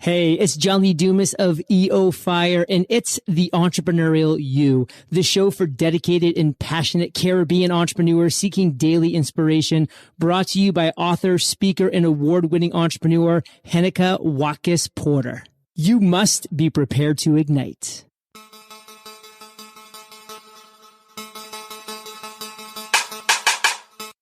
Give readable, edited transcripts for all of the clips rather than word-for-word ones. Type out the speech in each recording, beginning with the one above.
Hey, it's Johnny Dumas of EO Fire, and it's The Entrepreneurial You, the show for dedicated and passionate Caribbean entrepreneurs seeking daily inspiration, brought to you by author, speaker, and award-winning entrepreneur Heneka Watkis-Porter. You must be prepared to ignite.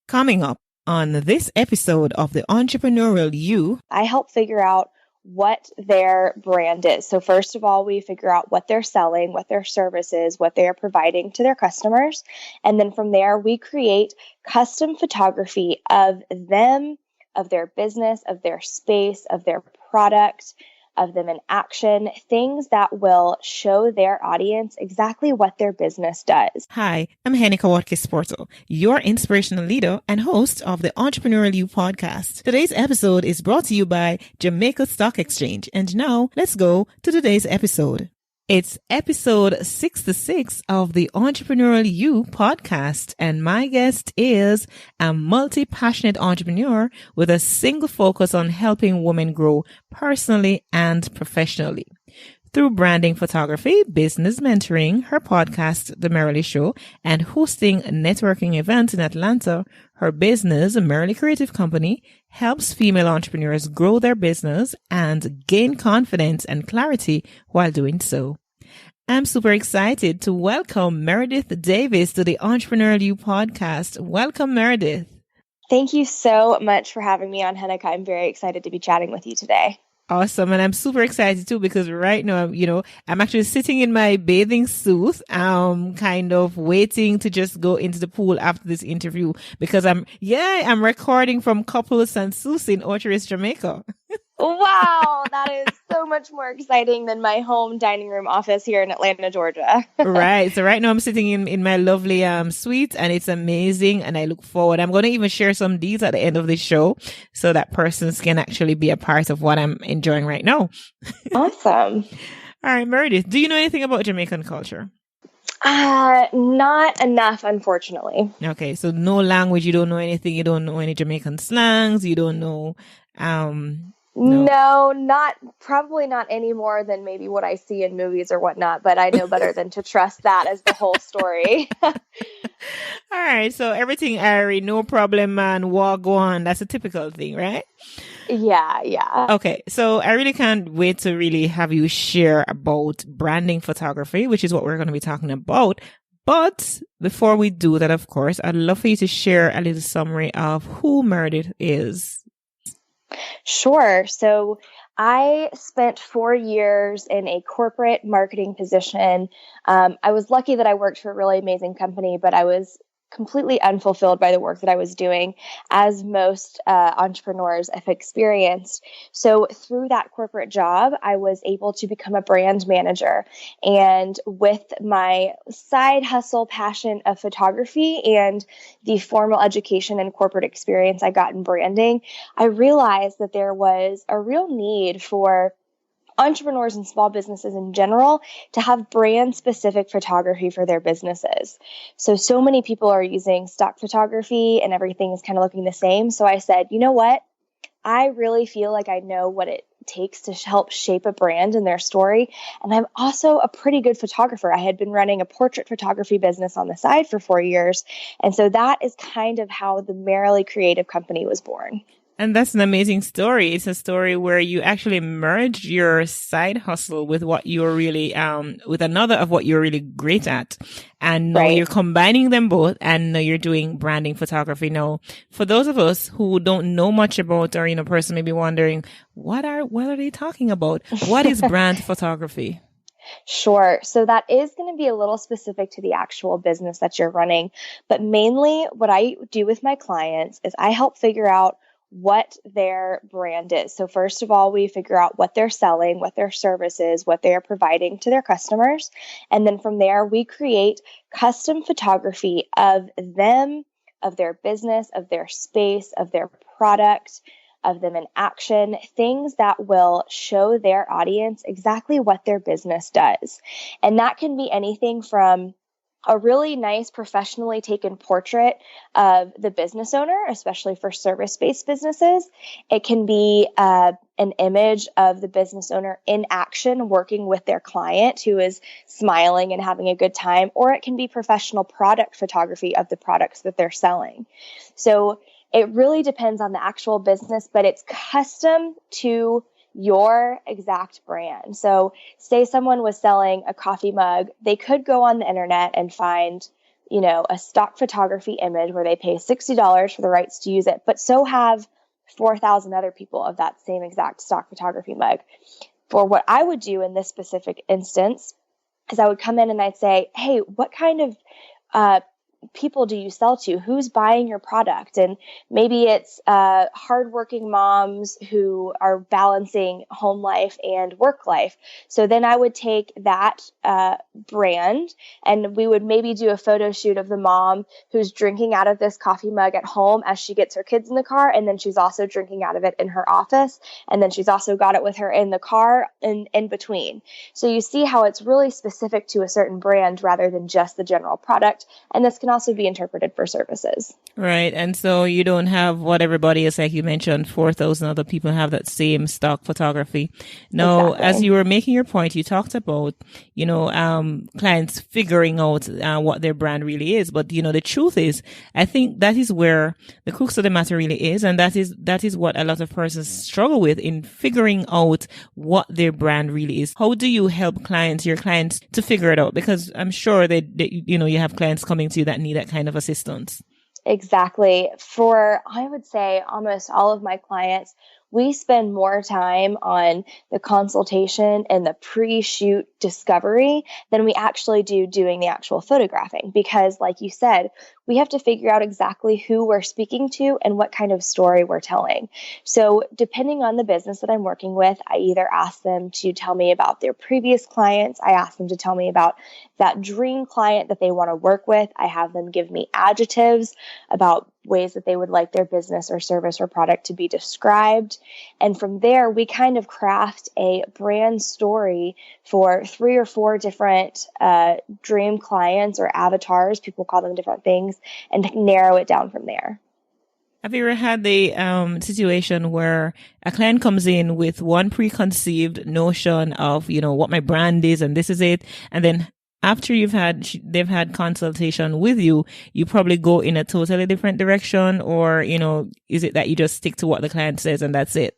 Coming up on this episode of The Entrepreneurial You, I help figure out what their brand is. So first of all, we figure out what they're selling, what their service is, what they are providing to their customers. And then from there, we create custom photography of them, of their business, of their space, of their product, of them in action, things that will show their audience exactly what their business does. Hi, I'm Heneka Watkis-Porter, your inspirational leader and host of the Entrepreneurial You podcast. Today's episode is brought to you by Jamaica Stock Exchange. And now let's go to today's episode. It's episode 66 of the Entrepreneurial You podcast, and my guest is a multi-passionate entrepreneur with a single focus on helping women grow personally and professionally. Through branding photography, business mentoring, her podcast, The Merrily Show, and hosting networking events in Atlanta, her business, Merrily Creative Company, helps female entrepreneurs grow their business and gain confidence and clarity while doing so. I'm super excited to welcome Meredith Davis to the Entrepreneurial You podcast. Welcome, Meredith. Thank you so much for having me on, Heneka. I'm very excited to be chatting with you today. Awesome. And I'm super excited too, because right now, I'm actually sitting in my bathing suit, kind of waiting to just go into the pool after this interview, because I'm recording from Cabo San Souci in Orchard, Jamaica. Wow, that is so much more exciting than my home dining room office here in Atlanta, Georgia. Right. So right now I'm sitting in my lovely suite, and it's amazing. And I look forward. I'm going to even share some deeds at the end of the show so that persons can actually be a part of what I'm enjoying right now. Awesome. All right, Meredith, do you know anything about Jamaican culture? Not enough, unfortunately. Okay. So no language. You don't know anything. You don't know any Jamaican slangs. You don't know, No, probably not any more than maybe what I see in movies or whatnot, but I know better than to trust that as the whole story. All right. So everything, Ari, no problem, man. Walk on. That's a typical thing, right? Yeah. Okay. So I really can't wait to really have you share about branding photography, which is what we're going to be talking about. But before we do that, of course, I'd love for you to share a little summary of who Meredith is. Sure. So I spent 4 years in a corporate marketing position. I was lucky that I worked for a really amazing company, but I was completely unfulfilled by the work that I was doing, as most entrepreneurs have experienced. So through that corporate job, I was able to become a brand manager. And with my side hustle passion of photography and the formal education and corporate experience I got in branding, I realized that there was a real need for entrepreneurs and small businesses in general to have brand specific photography for their businesses. So many people are using stock photography and everything is kind of looking the same. So I said, you know what? I really feel like I know what it takes to help shape a brand and their story. And I'm also a pretty good photographer. I had been running a portrait photography business on the side for 4 years. And so that is kind of how the Merrily Creative Company was born. And that's an amazing story. It's a story where you actually merge your side hustle with what you're really, with another of what you're really great at. And now you're combining them both, and now you're doing branding photography. Now, for those of us who don't know much about, or, person may be wondering, what are they talking about? What is brand photography? Sure. So that is going to be a little specific to the actual business that you're running. But mainly what I do with my clients is I help figure out what their brand is. So first of all, we figure out what they're selling, what their service is, what they are providing to their customers. And then from there, we create custom photography of them, of their business, of their space, of their product, of them in action, things that will show their audience exactly what their business does. And that can be anything from a really nice professionally taken portrait of the business owner, especially for service-based businesses. It can be an an image of the business owner in action working with their client who is smiling and having a good time, or it can be professional product photography of the products that they're selling. So it really depends on the actual business, but it's custom to your exact brand. So say someone was selling a coffee mug, they could go on the internet and find, a stock photography image where they pay $60 for the rights to use it, but so have 4,000 other people of that same exact stock photography mug. For what I would do in this specific instance is I would come in and I'd say, hey, what kind of people do you sell to? Who's buying your product? And maybe it's hardworking moms who are balancing home life and work life. So then I would take that brand and we would maybe do a photo shoot of the mom who's drinking out of this coffee mug at home as she gets her kids in the car. And then she's also drinking out of it in her office. And then she's also got it with her in the car and in between. So you see how it's really specific to a certain brand rather than just the general product. And this can also be interpreted for services. Right. And so you don't have what everybody is, like you mentioned, 4,000 other people have that same stock photography. Now, Exactly. as you were making your point, you talked about, clients figuring out what their brand really is. But, the truth is, I think that is where the crux of the matter really is. And that is what a lot of persons struggle with in figuring out what their brand really is. How do you help your clients to figure it out? Because I'm sure that you have clients coming to you that need that kind of assistance. Exactly. I would say almost all of my clients, we spend more time on the consultation and the pre-shoot discovery than we actually do doing the actual photographing. Because like you said, we have to figure out exactly who we're speaking to and what kind of story we're telling. So depending on the business that I'm working with, I either ask them to tell me about their previous clients. I ask them to tell me about that dream client that they want to work with. I have them give me adjectives about ways that they would like their business or service or product to be described. And from there, we kind of craft a brand story for 3 or 4 different dream clients or avatars. People call them different things, and narrow it down from there. Have you ever had the situation where a client comes in with one preconceived notion of, what my brand is and this is it, and then after they've had consultation with you, you probably go in a totally different direction, or, is it that you just stick to what the client says and that's it?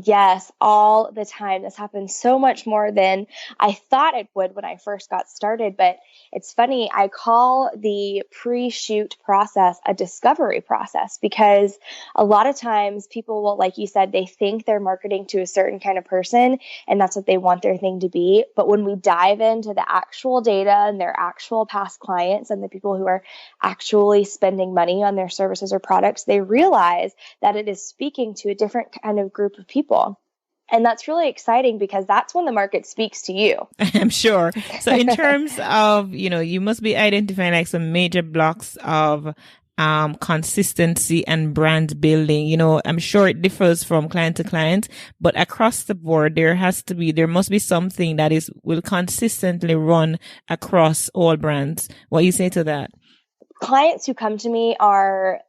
Yes, all the time. This happens so much more than I thought it would when I first got started. But it's funny, I call the pre-shoot process a discovery process because a lot of times people will, like you said, they think they're marketing to a certain kind of person and that's what they want their thing to be. But when we dive into the actual data and their actual past clients and the people who are actually spending money on their services or products, they realize that it is speaking to a different kind of group of people. And that's really exciting because that's when the market speaks to you. I'm sure. So in terms of, you must be identifying like some major blocks of consistency and brand building. I'm sure it differs from client to client, but across the board, there must be something that will consistently run across all brands. What do you say to that? Clients who come to me are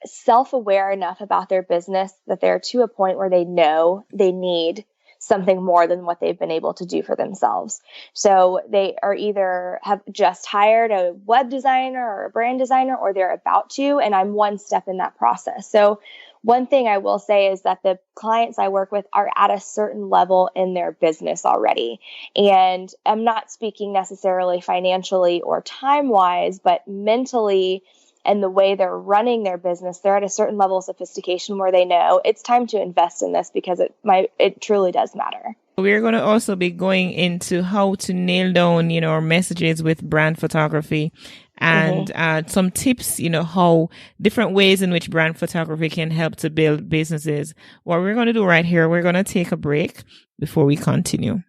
self-aware enough about their business that they're to a point where they know they need something more than what they've been able to do for themselves. So they are either have just hired a web designer or a brand designer, or they're about to, and I'm one step in that process. So one thing I will say is that the clients I work with are at a certain level in their business already. And I'm not speaking necessarily financially or time-wise, but mentally, and the way they're running their business, they're at a certain level of sophistication where they know it's time to invest in this because it truly does matter. We're going to also be going into how to nail down, our messages with brand photography and some tips, how different ways in which brand photography can help to build businesses. What we're going to do right here, we're going to take a break before we continue.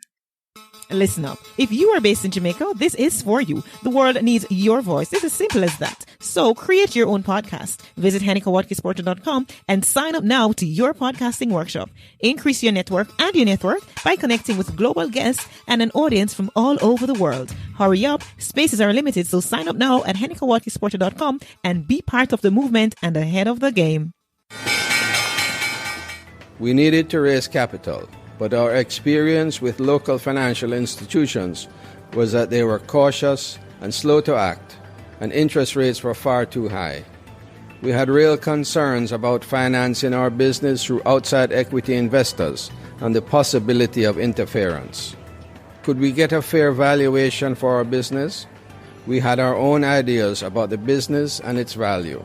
Listen up. If you are based in Jamaica, this is for you. The world needs your voice. It's as simple as that. So create your own podcast. Visit Watkis-Porter.com and sign up now to your podcasting workshop. Increase your network and your net worth by connecting with global guests and an audience from all over the world. Hurry up. Spaces are limited, so sign up now at Watkis-Porter.com and be part of the movement and ahead of the game. We needed to raise capital, but our experience with local financial institutions was that they were cautious and slow to act, and interest rates were far too high. We had real concerns about financing our business through outside equity investors and the possibility of interference. Could we get a fair valuation for our business? We had our own ideas about the business and its value.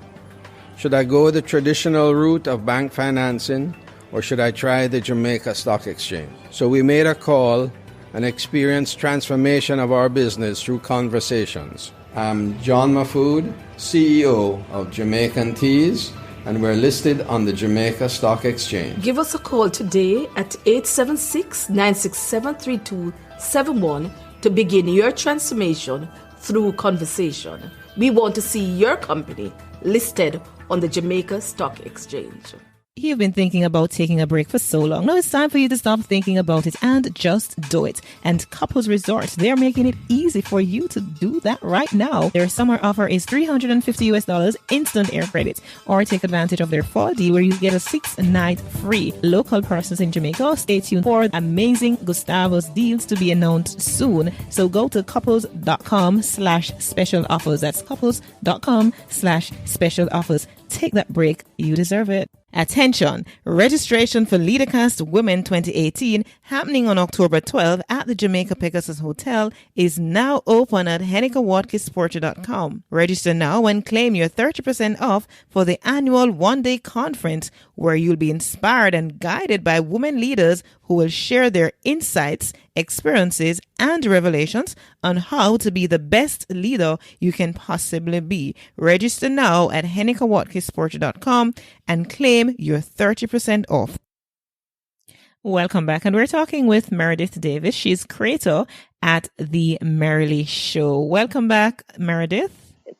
Should I go the traditional route of bank financing, or should I try the Jamaica Stock Exchange? So we made a call and experienced transformation of our business through conversations. I'm John Mahfood, CEO of Jamaican Teas, and we're listed on the Jamaica Stock Exchange. Give us a call today at 876-967-3271 to begin your transformation through conversation. We want to see your company listed on the Jamaica Stock Exchange. You've been thinking about taking a break for so long. Now it's time for you to stop thinking about it and just do it. And Couples Resorts, they're making it easy for you to do that right now. Their summer offer is $350 instant air credit, or take advantage of their fall deal where you get a 6-night free. Local persons in Jamaica, stay tuned for amazing Gustavo's deals to be announced soon. So go to couples.com/special offers. That's couples.com/special offers. Take that break. You deserve it. Attention! Registration for LeaderCast Women 2018, happening on October 12 at the Jamaica Pegasus Hotel, is now open at HenekaWatkis-Porter.com. Register now and claim your 30% off for the annual one-day conference, where you'll be inspired and guided by women leaders who will share their insights, experiences, and revelations on how to be the best leader you can possibly be. Register now at HenekaWatkis-Porter.com and claim your 30% off. Welcome back, and we're talking with Meredith Davis. She's creator at The Merrily Show. Welcome back, Meredith.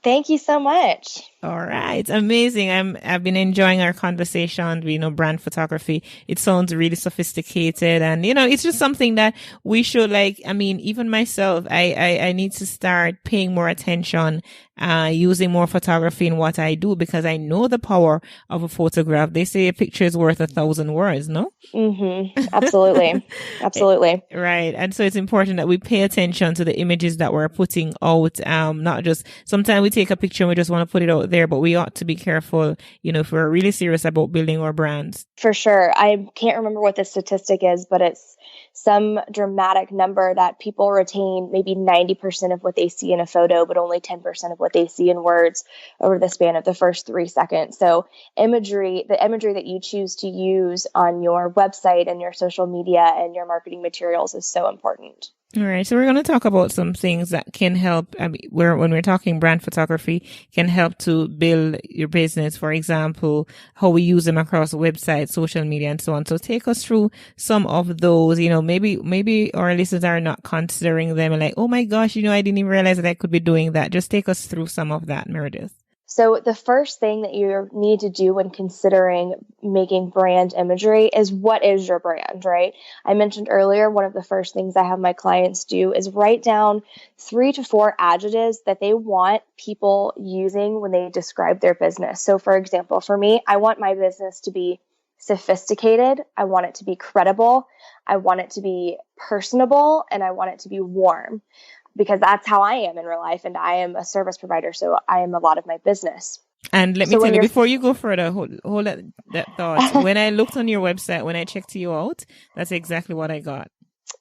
Thank you so much. All right. Amazing. I've been enjoying our conversation. Brand photography. It sounds really sophisticated, and, it's just something that we should even myself, I need to start paying more attention, using more photography in what I do, because I know the power of a photograph. They say a picture is worth 1,000 words, no? Mm-hmm. Absolutely. Absolutely. Right. And so it's important that we pay attention to the images that we're putting out. Not just, sometimes we take a picture and we just want to put it out there, but we ought to be careful, if we're really serious about building our brands. For sure. I can't remember what the statistic is, but it's some dramatic number that people retain maybe 90% of what they see in a photo, but only 10% of what they see in words over the span of the first 3 seconds. So the imagery that you choose to use on your website and your social media and your marketing materials is so important. All right. So we're going to talk about some things that can help. When we're talking brand photography, can help to build your business. For example, how we use them across websites, social media, and so on. So take us through some of those. Maybe our listeners are not considering them and like, oh my gosh, I didn't even realize that I could be doing that. Just take us through some of that, Meredith. So the first thing that you need to do when considering making brand imagery is, what is your brand, right? I mentioned earlier, one of the first things I have my clients do is write down 3 to 4 adjectives that they want people using when they describe their business. So for example, for me, I want my business to be sophisticated. I want it to be credible. I want it to be personable, and I want it to be warm, because that's how I am in real life, and I am a service provider, so I am a lot of my business. And let me tell you, before you go further, hold that thought. When I looked on your website, when I checked you out, that's exactly what I got.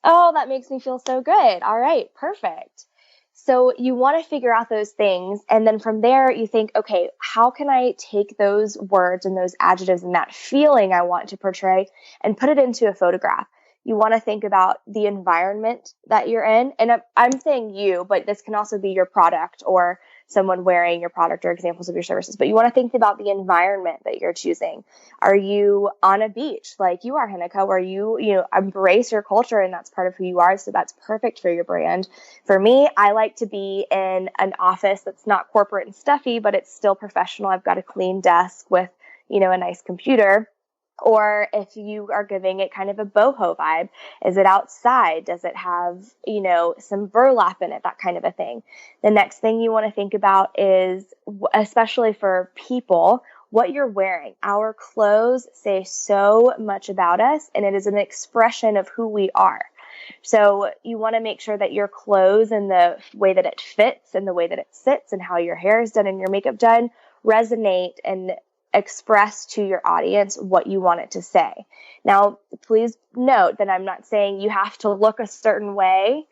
Oh, that makes me feel so good. All right, perfect. So you want to figure out those things, and then from there you think, okay, how can I take those words and those adjectives and that feeling I want to portray and put it into a photograph? You want to think about the environment that you're in. And I'm saying you, but this can also be your product or someone wearing your product or examples of your services. But you want to think about the environment that you're choosing. Are you on a beach like you are, Heneka, where you embrace your culture and that's part of who you are? So that's perfect for your brand. For me, I like to be in an office that's not corporate and stuffy, but it's still professional. I've got a clean desk with, a nice computer. Or if you are giving it kind of a boho vibe, is it outside? Does it have, some burlap in it? That kind of a thing. The next thing you want to think about is, especially for people what you're wearing. Our clothes say so much about us, and it is an expression of who we are. So you want to make sure that your clothes and the way that it fits and the way that it sits and how your hair is done and your makeup done resonate and express to your audience what you want it to say. Now, please note that I'm not saying you have to look a certain way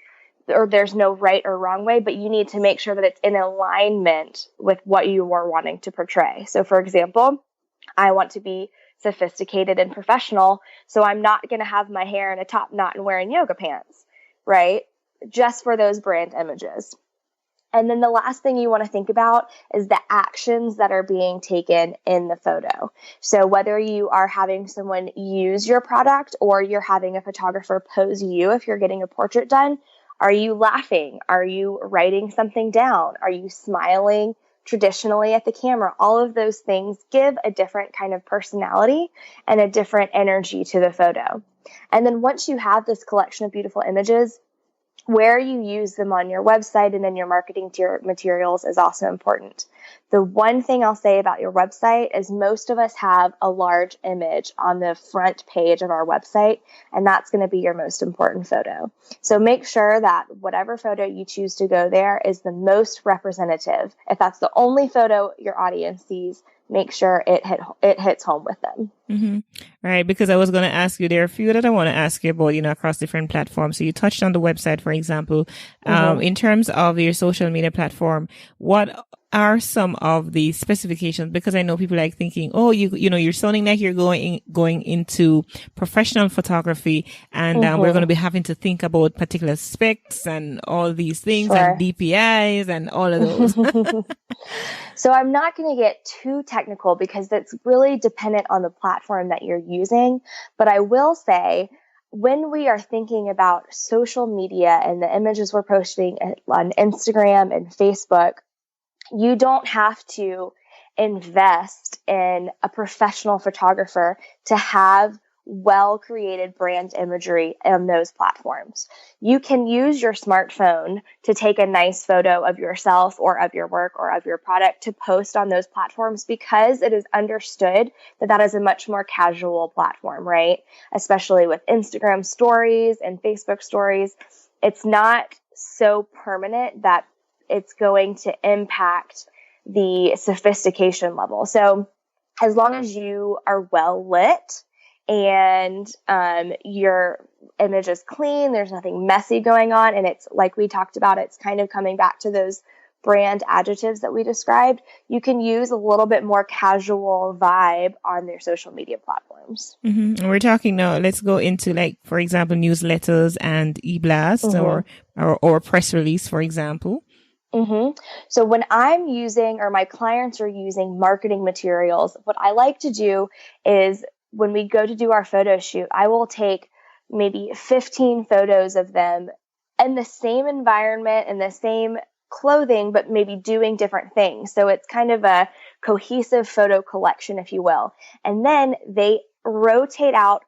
or there's no right or wrong way, but you need to make sure that it's in alignment with what you are wanting to portray. So for example, I want to be sophisticated and professional, so I'm not going to have my hair in a top knot and wearing yoga pants, right? Just for those brand images. And then the last thing you want to think about is the actions that are being taken in the photo. So whether you are having someone use your product or you're having a photographer pose you if you're getting a portrait done, are you laughing? Are you writing something down? Are you smiling traditionally at the camera? All of those things give a different kind of personality and a different energy to the photo. And then once you have this collection of beautiful images, where you use them on your website and in your marketing materials is also important. The one thing I'll say about your website is most of us have a large image on the front page of our website, and that's going to be your most important photo. So make sure that whatever photo you choose to go there is the most representative. If that's the only photo your audience sees, make sure it hits home with them. Mm-hmm. Right. Because I was going to ask you, there are a few that I want to ask you about, across different platforms. So you touched on the website, for example. In terms of your social media platform, what are some of the specifications? Because I know people like thinking, oh, you're sounding like you're going into professional photography, and we're going to be having to think about particular specs and all these things and DPIs and all of those. So I'm not going to get too technical because that's really dependent on the platform that you're using. But I will say, when we are thinking about social media and the images we're posting on Instagram and Facebook, you don't have to invest in a professional photographer to have well-created brand imagery on those platforms. You can use your smartphone to take a nice photo of yourself or of your work or of your product to post on those platforms because it is understood that that is a much more casual platform, right? Especially with Instagram stories and Facebook stories. It's not so permanent that it's going to impact the sophistication level. So as long as you are well lit and your image is clean, there's nothing messy going on, and it's like we talked about, it's kind of coming back to those brand adjectives that we described, you can use a little bit more casual vibe on their social media platforms. Mm-hmm. And we're talking now, let's go into, like, for example, newsletters and e-blasts or press release, for example. Mm-hmm. So when I'm using, or my clients are using marketing materials, what I like to do is when we go to do our photo shoot, I will take maybe 15 photos of them in the same environment, in the same clothing, but maybe doing different things. So it's kind of a cohesive photo collection, if you will. And then they rotate out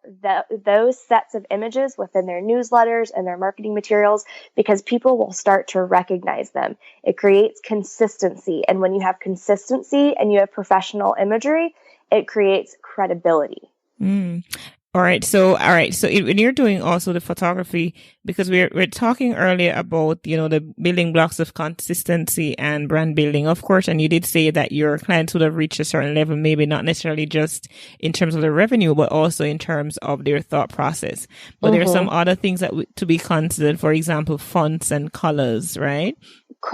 those sets of images within their newsletters and their marketing materials because people will start to recognize them. It creates consistency. And when you have consistency and you have professional imagery, it creates credibility. All right. So when you're doing also the photography, because we're talking earlier about, the building blocks of consistency and brand building, of course, and you did say that your clients would have reached a certain level, maybe not necessarily just in terms of the revenue, but also in terms of their thought process. But there are some other things that to be considered, for example, fonts and colors, right?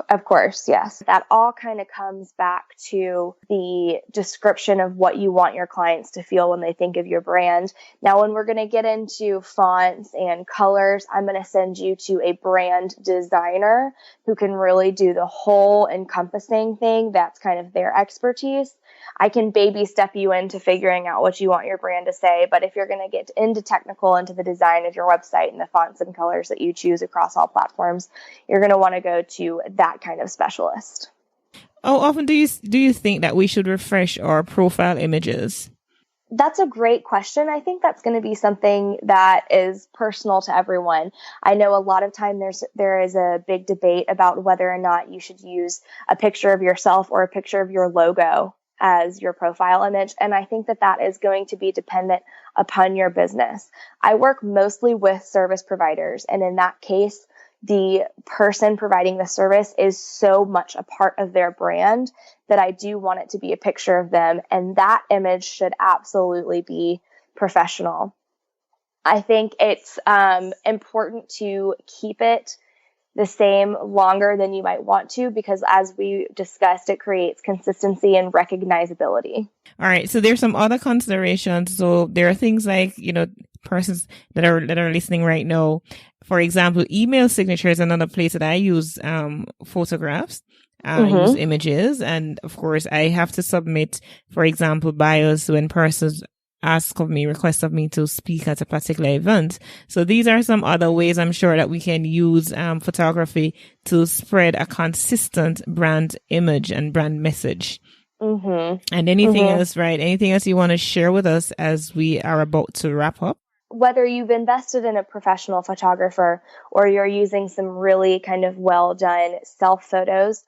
Of course, yes. That all kind of comes back to the description of what you want your clients to feel when they think of your brand. Now, when we're going to get into fonts and colors, I'm going to send you to a brand designer who can really do the whole encompassing thing. That's kind of their expertise. I can baby step you into figuring out what you want your brand to say. But if you're going to get into the design of your website and the fonts and colors that you choose across all platforms, you're going to want to go to that kind of specialist. How often do you think that we should refresh our profile images? That's a great question. I think that's going to be something that is personal to everyone. I know a lot of time there is a big debate about whether or not you should use a picture of yourself or a picture of your logo as your profile image. And I think that that is going to be dependent upon your business. I work mostly with service providers. And in that case, the person providing the service is so much a part of their brand that I do want it to be a picture of them. And that image should absolutely be professional. I think it's important to keep it the same longer than you might want to, because as we discussed, it creates consistency and recognizability. All right. So there's some other considerations. So there are things like, persons that are listening right now. For example, email signature is another place that I use photographs. I use images. And of course, I have to submit, for example, bios when persons request of me to speak at a particular event. So these are some other ways I'm sure that we can use photography to spread a consistent brand image and brand message. And anything else, right? Anything else you want to share with us as we are about to wrap up? Whether you've invested in a professional photographer or you're using some really kind of well done self photos,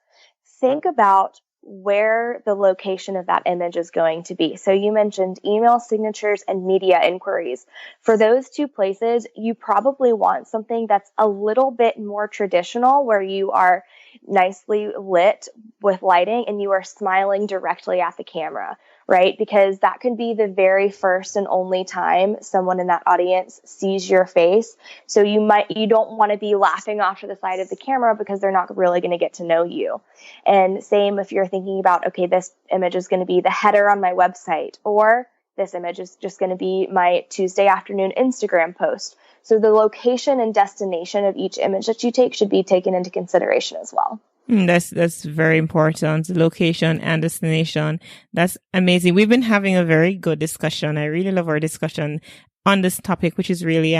think about where the location of that image is going to be. So you mentioned email signatures and media inquiries. For those two places, you probably want something that's a little bit more traditional, where you are nicely lit with lighting and you are smiling directly at the camera, right? Because that can be the very first and only time someone in that audience sees your face. So you don't want to be laughing off to the side of the camera because they're not really going to get to know you. And same if you're thinking about, okay, this image is going to be the header on my website, or this image is just going to be my Tuesday afternoon Instagram post. So the location and destination of each image that you take should be taken into consideration as well. That's very important. The location and destination. That's amazing. We've been having a very good discussion. I really love our discussion on this topic, which is really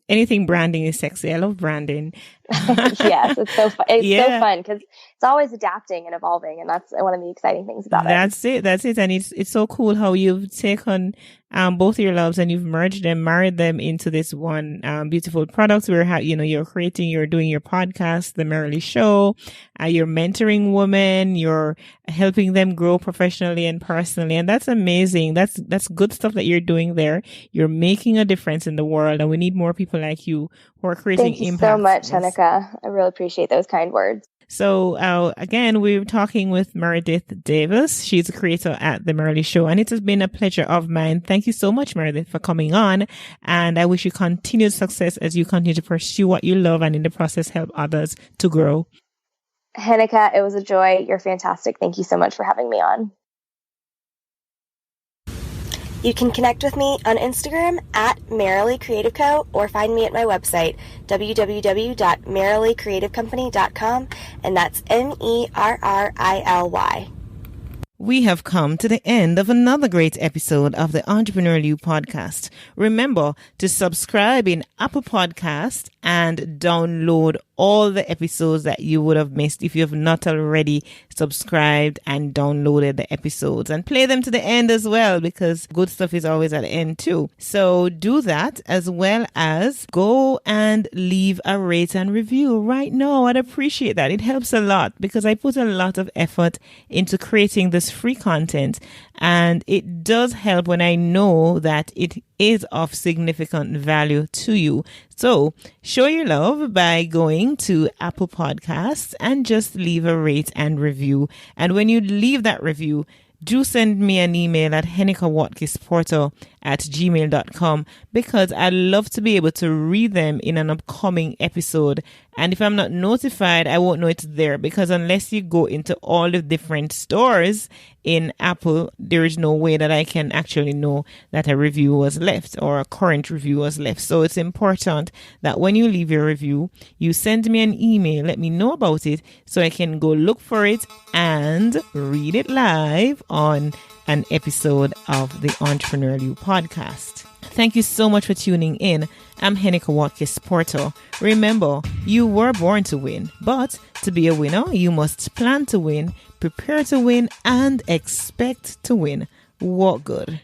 anything branding is sexy. I love branding. Yes, it's so fun. It's so fun because it's always adapting and evolving, and that's one of the exciting things about it. That's it, and it's so cool how you've taken both your loves and you've married them into this one beautiful product. Where you're doing your podcast, The Meredith Show. You're mentoring women. You're helping them grow professionally and personally, and that's amazing. That's good stuff that you're doing there. You're making a difference in the world, and we need more people like you who are creating impact. Thank you so much, Heneka. I really appreciate those kind words. So again, we're talking with Meredith Davis. She's a creator at The Meredith Show, and it has been a pleasure of mine. Thank you so much, Meredith, for coming on, and I wish you continued success as you continue to pursue what you love and in the process help others to grow. Heneka, it was a joy. You're fantastic. Thank you so much for having me on. You can connect with me on Instagram at Merrily Creative Co. or find me at my website, www.merrilycreativecompany.com, and that's MERRILY. We have come to the end of another great episode of the Entrepreneurial You podcast. Remember to subscribe in Apple Podcast and download all the episodes that you would have missed if you have not already subscribed and downloaded the episodes, and play them to the end as well, because good stuff is always at the end too. So do that, as well as go and leave a rate and review right now. I'd appreciate that. It helps a lot because I put a lot of effort into creating this free content, and it does help when I know that it is of significant value to you. So show your love by going to Apple Podcasts and just leave a rate and review. And when you leave that review, do send me an email at henekawatkisporter@gmail.com, because I'd love to be able to read them in an upcoming episode. And if I'm not notified, I won't know it's there, because unless you go into all the different stores in Apple, there is no way that I can actually know that a review was left or a current review was left. So it's important that when you leave your review, you send me an email, let me know about it, so I can go look for it and read it live on an episode of the Entrepreneurial You podcast. Thank you so much for tuning in. I'm Heneka Watkis-Porter. Remember, you were born to win, but to be a winner, you must plan to win, prepare to win, and expect to win. Walk good.